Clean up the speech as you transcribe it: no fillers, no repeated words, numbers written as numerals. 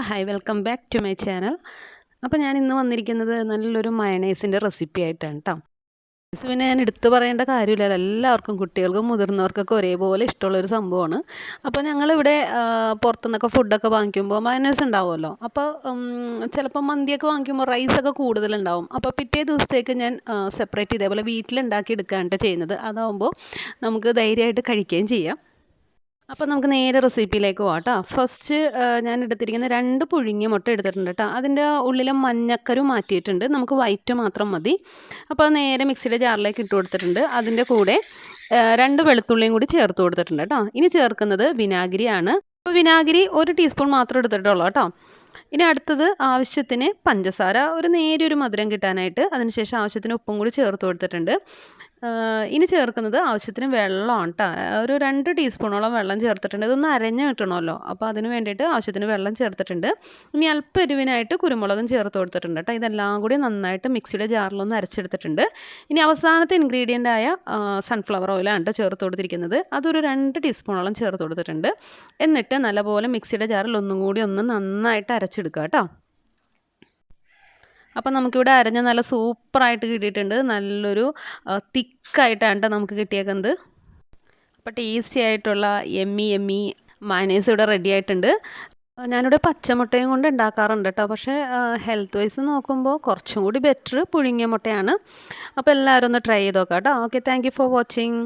Hi welcome back to my channel. അപ്പോൾ ഞാൻ ഇന്ന് വന്നിരിക്കുന്നത് നല്ലൊരു മയണൈസിൻ്റെ റെസിപ്പി ആയിട്ടാണ് കേട്ടോ. പിന്നെ ഞാൻ എടുത്തു പറയേണ്ട കാര്യമില്ലല്ലോ, എല്ലാവർക്കും കുട്ടികൾക്കും മുതിർന്നവർക്കൊക്കെ ഒരേപോലെ ഇഷ്ടമുള്ളൊരു സംഭവമാണ്. അപ്പോൾ ഞങ്ങളിവിടെ പുറത്തുനിന്നൊക്കെ ഫുഡൊക്കെ വാങ്ങിക്കുമ്പോൾ മയണൈസ് ഉണ്ടാവുമല്ലോ. അപ്പോൾ ചിലപ്പോൾ മന്തിയൊക്കെ വാങ്ങിക്കുമ്പോൾ റൈസൊക്കെ കൂടുതലുണ്ടാവും. അപ്പോൾ പിറ്റേ ദിവസത്തേക്ക് ഞാൻ സെപ്പറേറ്റ് ഇതേപോലെ വീട്ടിലുണ്ടാക്കി എടുക്കുകയാണ് ചെയ്യുന്നത്. അതാവുമ്പോൾ നമുക്ക് ധൈര്യമായിട്ട് കഴിക്കുകയും ചെയ്യാം. അപ്പോൾ നമുക്ക് നേരെ റെസിപ്പിയിലേക്ക് പോകാം കേട്ടോ. ഫസ്റ്റ് ഞാൻ എടുത്തിരിക്കുന്ന 2 പുഴുങ്ങിയ മുട്ട എടുത്തിട്ടുണ്ട് കേട്ടോ. അതിൻ്റെ ഉള്ളിലെ മഞ്ഞക്കരു മാറ്റിയിട്ടുണ്ട്. നമുക്ക് വൈറ്റ് മാത്രം മതി. അപ്പോൾ അത് നേരെ മിക്സിയുടെ ജാറിലേക്ക് ഇട്ട് കൊടുത്തിട്ടുണ്ട്. അതിൻ്റെ കൂടെ 2 വെളുത്തുള്ളിയും കൂടി ചേർത്ത് കൊടുത്തിട്ടുണ്ട് കേട്ടോ. ഇനി ചേർക്കുന്നത് വിനാഗിരിയാണ്. അപ്പോൾ വിനാഗിരി 1 ടീസ്പൂൺ മാത്രം എടുത്തിട്ടുള്ളൂ കേട്ടോ. ഇനി അടുത്തത് ആവശ്യത്തിന് പഞ്ചസാര, ഒരു നേരിയൊരു മധുരം കിട്ടാനായിട്ട്. അതിനുശേഷം ആവശ്യത്തിന് ഉപ്പും കൂടി ചേർത്ത് കൊടുത്തിട്ടുണ്ട്. ഇനി ചേർക്കുന്നത് ആവശ്യത്തിന് വെള്ളമാണ് കേട്ടോ. ഒരു 2 ടീസ്പൂണോളം വെള്ളം ചേർത്തിട്ടുണ്ട്. ഇതൊന്ന് അരഞ്ഞ് കിട്ടണമല്ലോ, അപ്പോൾ അതിന് വേണ്ടിയിട്ട് ആവശ്യത്തിന് വെള്ളം ചേർത്തിട്ടുണ്ട്. ഇനി അല്പം എരിവിനായിട്ട് കുരുമുളകും ചേർത്ത് കൊടുത്തിട്ടുണ്ട് കേട്ടോ. ഇതെല്ലാം കൂടി നന്നായിട്ട് മിക്സിയുടെ ജാറിലൊന്ന് അരച്ചെടുത്തിട്ടുണ്ട്. ഇനി അവസാനത്തെ ഇൻഗ്രീഡിയൻ്റ് ആയ സൺഫ്ലവർ ഓയിലാണ് കേട്ടോ ചേർത്ത് കൊടുത്തിരിക്കുന്നത്. അതൊരു 2 ടീസ്പൂണോളം ചേർത്ത് കൊടുത്തിട്ടുണ്ട്. എന്നിട്ട് നല്ലപോലെ മിക്സിയുടെ ജാറിൽ ഒന്നും കൂടി ഒന്ന് നന്നായിട്ട് അരച്ചെടുക്കുക കേട്ടോ. അപ്പോൾ നമുക്കിവിടെ അരഞ്ഞ നല്ല സൂപ്പറായിട്ട് കിട്ടിയിട്ടുണ്ട്. നല്ലൊരു തിക്കായിട്ടാണ് നമുക്ക് കിട്ടിയേക്കുന്നത്. അപ്പോൾ ടേസ്റ്റി ആയിട്ടുള്ള എമ്മി മയണൈസ് ഇവിടെ റെഡി ആയിട്ടുണ്ട്. ഞാനിവിടെ പച്ചമുട്ടയും കൊണ്ട് ഉണ്ടാക്കാറുണ്ട് കേട്ടോ. പക്ഷേ ഹെൽത്ത് വൈസ് നോക്കുമ്പോൾ കുറച്ചും കൂടി ബെറ്റർ പുഴുങ്ങിയ മുട്ടയാണ്. അപ്പോൾ എല്ലാവരും ഒന്ന് ട്രൈ ചെയ്ത് നോക്കാം കേട്ടോ. Okay, thank you for watching.